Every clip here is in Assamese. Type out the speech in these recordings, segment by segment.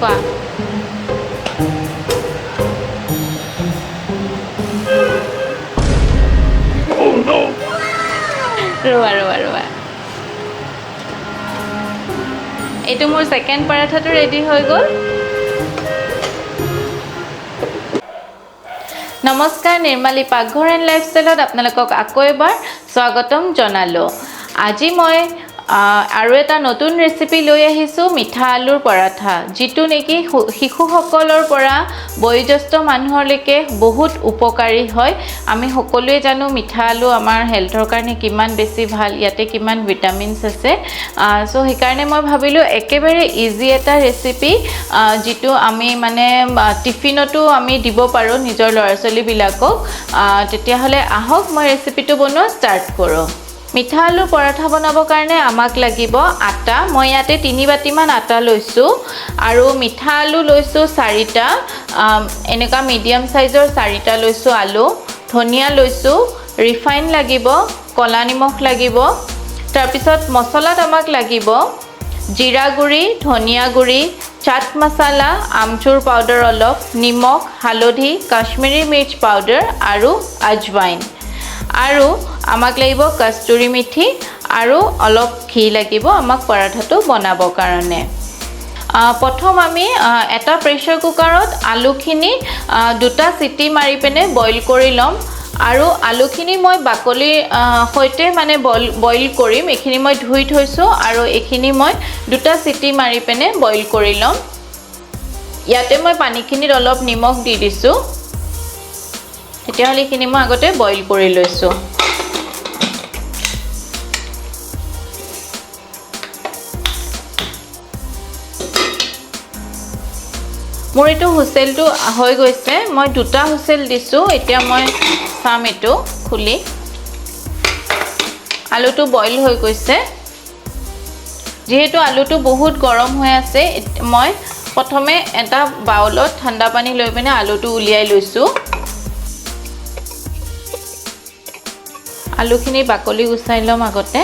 কোৱা ৰোৱা এইটো মোৰ সেকেন্ড পাৰাঠাটো ৰেডি হৈ গ'ল নমস্কাৰ নিৰ্মালী পাকঘৰ এণ্ড লাইফষ্টাইলত আপোনালোকক আকৌ এবাৰ স্বাগতম জনালো আজি মই আৰু এটা নতুন ৰেচিপি লৈ আহিছো মিঠা আলুৰ পৰাঠা যিটো নেকি শিশুসকলৰ পৰা বয়োজ্যেষ্ঠ মানুহলৈকে বহুত উপকাৰী হয় আমি সকলোৱে জানো মিঠা আলু আমাৰ হেলথৰ কাৰণে কিমান বেছি ভাল ইয়াতে কিমান ভিটামিনছ আছে সো সেইকাৰণে মই ভাবিলো একেবাৰে ইজি এটা ৰেচিপি যিটো আমি মানে টিফিনতো আমি দিব পাৰো নিজৰ ল'ৰা-ছোৱালীবিলাকক তেতিয়াহলে আহক মই ৰেচিপিটো বনোৱা ষ্টাৰ্ট কৰো মিঠা আলু পৰাঠা বনাবৰ কাৰণে আমাক লাগিব আটা মই ইয়াতে 3 বাটি মান আটা লৈছো আৰু মিঠা আলু লৈছো 4টা এনেকা মিডিয়াম সাইজৰ 4টা লৈছো আলু ধনিয়া লৈছো ৰিফাইন লাগিব কলা নিমখ লাগিব তাৰ পিছত মছলাত আমাক লাগিব জিৰা গুৰি ধনিয়া গুৰি চাট মছলা আমচুৰ পাউডাৰ অলপ নিমখ হালধি কাশ্মীৰী মিৰ্চ পাউডাৰ আৰু আজৱাইন আৰু আমাক লাগিব কস্তুৰী মিঠি আৰু অলপ ঘি লাগিব আমাক পৰাঠাটো বনাবৰ কাৰণে প্ৰথম আমি এটা প্ৰেছাৰ কুকাৰত আলুখিনি দুটা সিটি মাৰি পেনে বইল কৰি লম আৰু আলুখিনি মই বাকলি হৈতে মানে বইল কৰিম এখিনি মই ধুই থৈছো আৰু এখিনি মই দুটা সিটি মাৰি পেনে বইল কৰি লম ইয়াতে মই পানীখিনিত অলপ নিমখ দি দিছো তেতিয়াহলে এখিনি মই আগতে বইল কৰি লৈছো মোৰ এটো হুইসেলটো হৈ গৈছে মই দুটা হুইসেল দিছো এতিয়া মই চাম এটো খুলি আলুটো বইল হৈ গৈছে যেহেতু আলুটো বহুত গৰম হৈ আছে মই প্ৰথমে এটা বাউলত ঠাণ্ডা পানী লৈ পিনে আলুটো উলিয়াই লৈছো আলুখিনি বাকলি গুচাই লম আগতে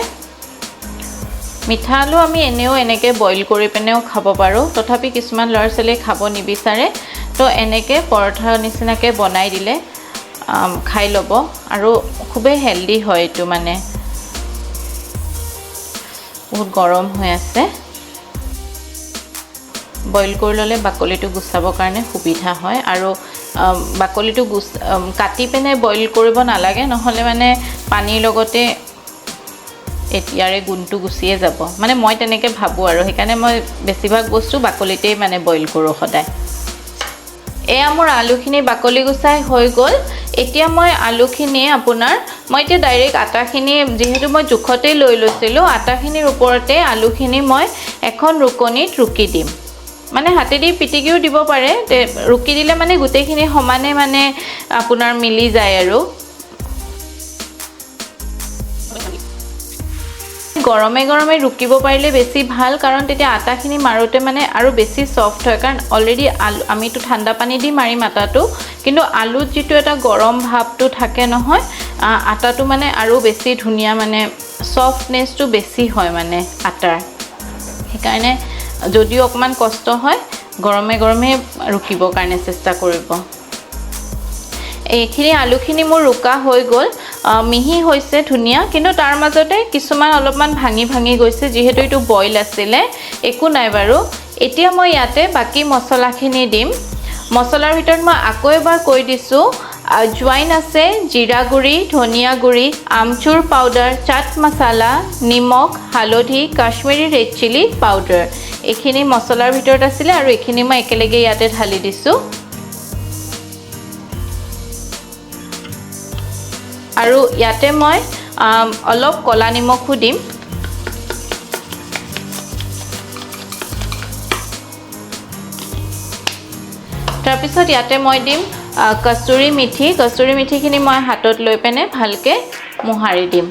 মিঠা আলু আমি এনেকে বইল কৰি পেনেও খাব পাৰো তথাপি কিছুমান ল'ৰা-ছোৱালীয়ে খাব নিবিচাৰে তো এনেকে পৰঠাৰ নিচিনাকে বনাই দিলে খাই লব আৰু খুবেই হেলদি হয় এটো মানে বহুত গৰম হৈ আছে বইল কৰি ললে বাকলিটো গুছাবৰ কাৰণে সুবিধা হয় আৰু বাকলিটো কাটি পেনে বইল কৰিব নালাগে নহলে মানে পানীৰ লগতে এতিয়াৰে গুণটো গুছিয়ে যাব মানে মই তেনেকে ভাবো আৰু সেইকাৰণে মই বেছিভাগ বস্তু বাকলিতেই মানে বইল কৰো সদায় এয়া মোৰ আলুখিনি বাকলি গুছাই হৈ গল এতিয়া মই আলুখিনি আপোনাৰ মই এতিয়া ডাইৰেক্ট আটাখিনি যেহেতু মই জুখতে লৈ লৈছিলো আটাখিনিৰ ওপৰতে আলুখিনি মই এখন ৰুকনিত ৰুকি দিম মানে হাতেদি পিটিকিও দিব পাৰে ৰুকি দিলে মানে গুটেখিনি সমানে মানে আপোনাৰ মিলি যায় আৰু গৰমে ৰুকিব পাৰিলে বেছি ভাল কাৰণ তেতিয়া আটাখিনি মাৰোতে মানে আৰু বেছি সফট হয় কাৰণ অলৰেডি আমিটো ঠাণ্ডা পানী দি মাৰিম আটাটো কিন্তু আলুত যেটো এটা গৰম ভাৱটো থাকে নহয় আটাটো মানে আৰু বেছি ধুনিয়া মানে সফটনেসটো বেছি হয় মানে আটাৰ সেইকাৰণে যদিও অকমান কষ্ট হয় গৰমে ৰুকিবৰ কাৰণে চেষ্টা কৰিব এইখিনি আলুখিনি মোৰ ৰুকা হৈ গল মিহি হৈছে ধুনিয়া কিন্তু তাৰ মাজতে কিছুমান অলপমান ভাঙি গৈছে যেহেতু এটো বইল আছিল একো নাই বাৰু এতিয়া মই ইয়াতে বাকি মছলাখিনি দিম মছলাৰ ভিতৰত মই আকৌ এবাৰ কৈ দিছো আজৱাইন আছে জিৰা গুৰি ধনিয়া গুৰি আমচুৰ পাউডাৰ চাট মছলা নিমখ হালধি কাশ্মীৰী ৰেড চিলি পাউডাৰ এখিনি মছলাৰ ভিতৰত আছিল আৰু এখিনি মই একেলগে ইয়াতে ঢালি দিছো আৰু ইয়াতে মই অলপ কলা নিমখও দিম তাৰ পিছত ইয়াতে মই দিম কস্তুৰী মিঠিখিনি মই হাতত লৈ পেনে ভালকে মোহাৰি দিম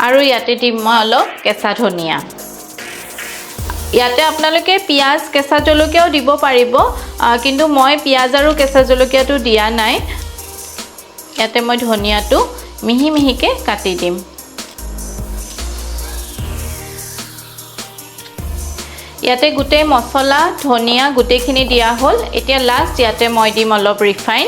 আৰু ইয়াতে দিম মই অলপ কেঁচা ধনিয়া ইয়াতে আপোনালোকে পিয়াজ কেঁচা জলকীয়াও দিব পাৰিব কিন্তু মই পিয়াজ আৰু কেঁচা জলকীয়াটো দিয়া নাই ইয়াতে মই ধনিয়াটো মিহিকে কাটি দিম ইয়াতে গোটেই মছলা ধনিয়া গোটেইখিনি দিয়া হ'ল এতিয়া লাষ্ট ইয়াতে মই দিম অলপ ৰিফাইন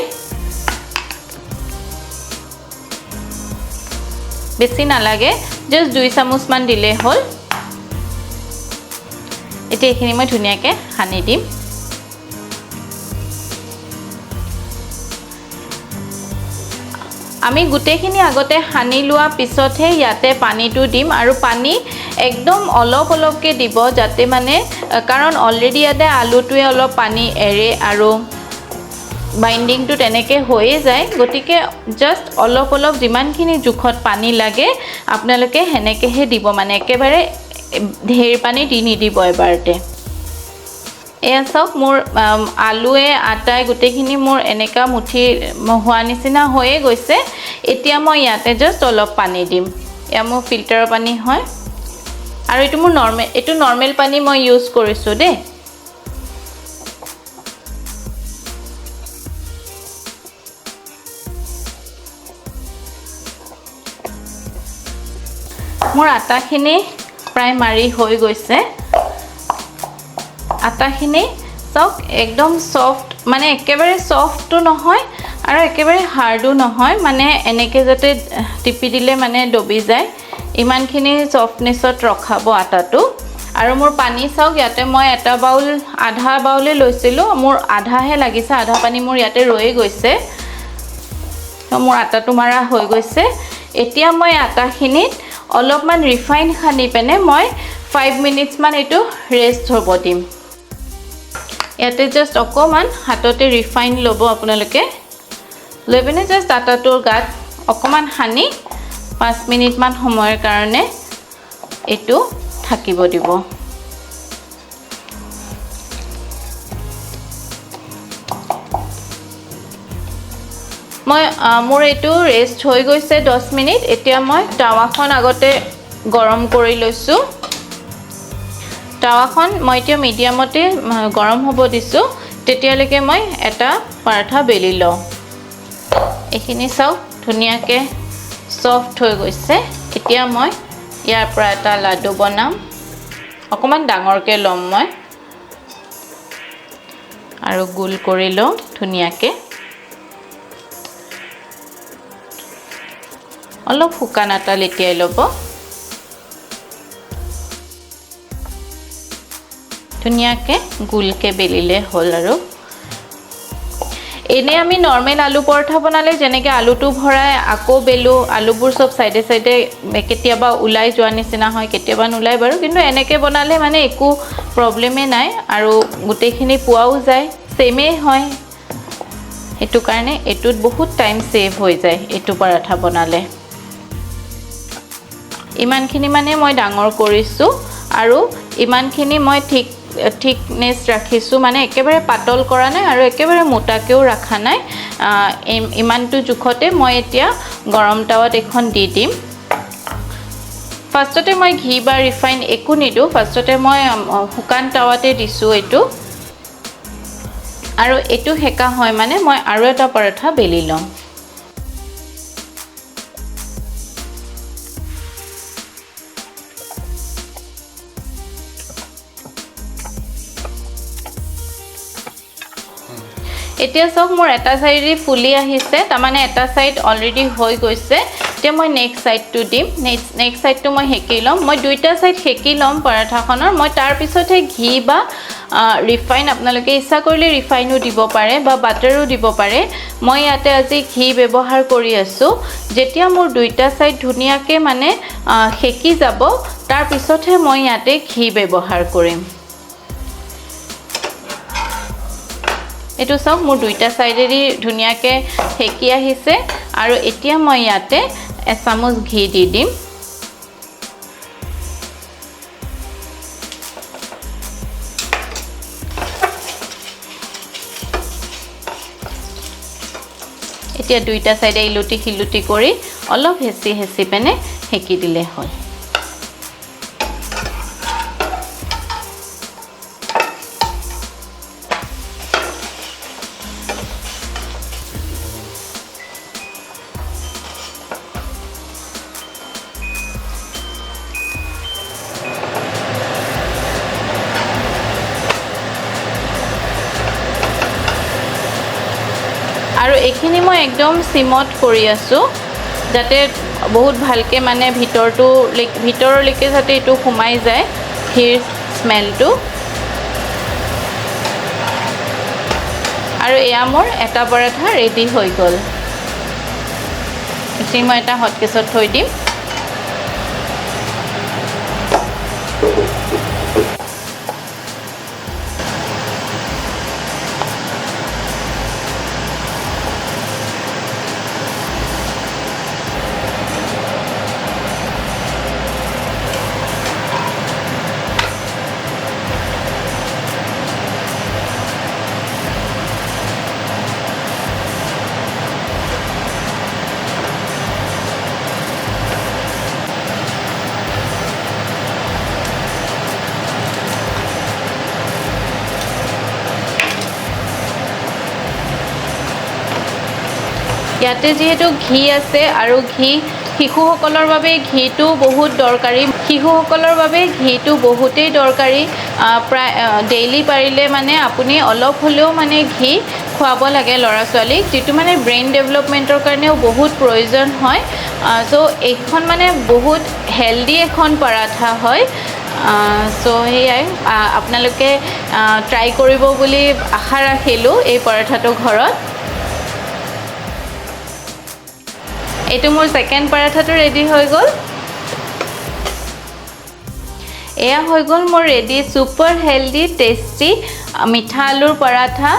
বেছি নালাগে জাস্ট 2 চামুচ মান দিলে হ'ল এতিয়া এইখিনি মই ধুনিয়াকে সানি দিম আমি গোটেইখিনি আগতে সানি লোৱা পিছতহে ইয়াতে পানীটো দিম আৰু পানী একদম অলপ অলপকে দিব যাতে মানে কাৰণ অলৰেডি ইয়াতে আলুটোৱে অলপ পানী এৰে আৰু বাইন্ডিংটো তেনেকে হৈয়ে যায় গতিকে জাস্ট অলপ অলপ যিমানখিনি জুখত পানী লাগে আপোনালোকে হেনেকেহে দিব মানে একেবাৰে ঢেৰ পানী দি নিদিব এবাৰতে এয়া চাওক মোৰ আলুৱে আটাই গোটেইখিনি মোৰ এনেকা মুঠি হোৱা নিচিনা হৈয়ে গৈছে এতিয়া মই ইয়াতে জাস্ট অলপ পানী দিম এয়া মোৰ ফিল্টাৰৰ পানী হয় আৰু এটো মোৰ নৰ্মেল পানী মই ইউজ কৰিছো দে মোৰ আটাখিনি প্ৰায় মাৰি হৈ গৈছে আটাখিনি সক একদম সফট মানে একেবাৰে সফটটো নহয় আৰু একেবাৰে হাৰ্ডো নহয় মানে এনেকে যাতে টিপি দিলে মানে ডবি যায় ইমানখিনি সফটনেছত ৰখাব আটাটো আৰু মোৰ পানী সক ইয়াতে মই এটা বাউল আধা বাউলে লৈছিলো মোৰ আধাহে লাগিছে আধা পানী মোৰ ইয়াতে ৰৈ গৈছে তো মোৰ আটাটো মাৰা হৈ গৈছে এতিয়া মই আটাখিনিত অলপমান ৰিফাইন খানি পেনে মই 5 মিনিটস মান এটো ৰেষ্ট হ'ব দিম ইয়াতে জাস্ট অকমান হাততে ৰিফাইন লব আপোনালোকে লেবেনে জাস্ট আটাটোৰ গাত অকমান হানি 5 মিনিট মান সময়ৰ কাৰণে এটো থাকিব দিব মই মোৰ এটো ৰেষ্ট হৈ গৈছে 10 মিনিট এতিয়া মই টাৱাখন আগতে গৰম কৰি লৈছো টাৱাখন মই এতিয়া মিডিয়ামতে গৰম হ'ব দিছো তেতিয়ালৈকে মই এটা পাৰাঠা বেলি লওঁ এখিনি চাও ধুনিয়াকে সফট হৈ গৈছে এতিয়া মই ইয়াৰ পৰা এটা লাডু বনাম অকমান ডাঙৰকে লম মই আৰু গোল কৰি লওঁ ধুনিয়াকে অলপ শুকান আটা লেটিয়াই ল'ব ধুনিয়াকে গোলকে বেলিলে হল আৰু এনে আমি নৰমাল আলু পৰঠা বনালে যেনেকে আলুটো ভৰাই আকো বেলু আলুবোৰ সব সাইডে সাইডে কেতিয়াবা উলাই যোৱা নিচিনা হয় কেতিয়াবা নুলাই বাৰু কিন্তু এনেকে বনালে মানে একো প্ৰবলেমে নাই আৰু গুটেখিনি পোৱাও যায় সেমে হয় এটু কাৰণে এটুত বহুত টাইম সেভ হৈ যায় এটু পৰঠা বনালে ইমানখিনি মানে মই ডাঙৰ কৰিছো আৰু ইমানখিনি মই ঠিকনেস ৰাখিছো মানে একেবাৰে পাতল কৰা নাই আৰু একেবাৰে মোটাকেও ৰাখা নাই ইমানটো জুখতে মই এতিয়া গৰম টাৱাত এখন দি দিম ফাৰ্ষ্টতে মই ঘি বা ৰিফাইন একো নিদু ফাৰ্ষ্টতে মই শুকান টাৱাতে দিছো এটো আৰু এটো হেকা হয় মানে মই আৰু এটা পৰঠা বেলি লম এতিয়া সব মোৰ এটা সাইডে ফুলি আহিছে তা মানে এটা সাইড অলৰেডি হৈ গৈছে তে মই নেক্সট সাইডটো দিম নেক্সট সাইডটো মই হেকি লম মই দুইটা সাইড হেকি লম পৰঠাখনৰ মই তাৰ পিছতে ঘি বা ৰিফাইন আপোনালোকে ইচ্ছা কৰিলে ৰিফাইনো দিব পাৰে বা বাটাৰো দিব পাৰে মই ইয়াতে আজি ঘি ব্যৱহাৰ কৰি আছো যেতিয়া মোৰ দুইটা সাইড ধুনিয়াকে মানে হেকি যাব তাৰ পিছতে মই ইয়াতে ঘি ব্যৱহাৰ কৰিম এটো সব মোৰ দুইটা সাইডেৰি ধুনিয়াকে হেকি আহিছে আৰু এতিয়া মই ইয়াতে এচামুচ ঘি দি দিম এতিয়া দুইটা সাইডে ইলুটি হিলুটি কৰি অলপ হেচি পেনে হেকি দিলে হয় এইখিনি মই একদম সিমত কৰি আছো যাতে বহুত ভালকে মানে ভিতৰলৈকে যাতে এটো সোমাই যায় ঘিৰ স্মেলটো আৰু এয়া মোৰ এটা পৰাঠা ৰেডি হৈ গ'ল এতিয়া মই এটা হট কেছত থৈ দিম ইয়াতে যেহেতু ঘি আছে আৰু ঘি শিশুসকলৰ বাবে ঘিটো বহুত দৰকাৰী শিশুসকলৰ বাবে ঘিটো বহুতেই দৰকাৰী প্ৰায় ডেইলি পাৰিলে মানে আপুনি অলপ হলেও মানে ঘি খুৱাব লাগে লৰা ছোৱালীক যেটো মানে ব্ৰেইন ডেভেলপমেন্টৰ কাৰণেও বহুত প্ৰয়োজন হয় সো এইখন মানে বহুত হেলদি এখন পৰাঠা হয় সো হেয়াই আপোনালোকে ট্ৰাই কৰিব বুলি আশা ৰাখিলো এই পৰাঠাটো ঘৰত এটো মোৰ সেকেন্ড পৰাঠাটো ৰেডি হৈ গ'ল এয়া হৈ গ'ল মোৰ ৰেডি সুপাৰ হেলদি টেস্টি মিঠা আলুৰ পৰাঠা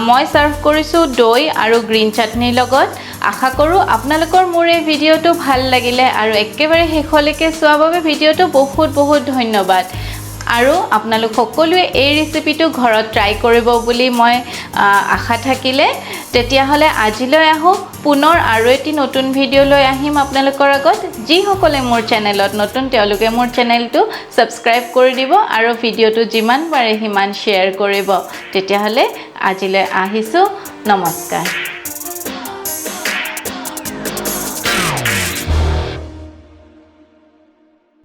মই সাৰ্ভ কৰিছো দৈ আৰু গ্ৰীণ চাটনিৰ লগত আশা কৰো আপোনালোকৰ মোৰ এই ভিডিওটো ভাল লাগিলে আৰু একেবাৰে শেষলৈকে চোৱাৰ বাবে ভিডিওটো বহুত বহুত ধন্যবাদ আৰু আপোনালোক সকলোৱে এই ৰেচিপিটো ঘৰত ট্ৰাই কৰিব বুলি মই আশা থাকিলে তেতিয়া হলে আজিলৈ আহক পুনৰ আৰু এটি নতুন ভিডিও লৈ আহিম আপোনালোকৰ আগত যি সকলে মোৰ চেনেলত নতুন তেওঁলোকে মোৰ চেনেলটো সাবস্ক্ৰাইব কৰি দিব আৰু ভিডিওটো যিমান পাৰে সিমান শেয়াৰ কৰিব তেতিয়া হলে আজিলৈ আহিছো নমস্কাৰ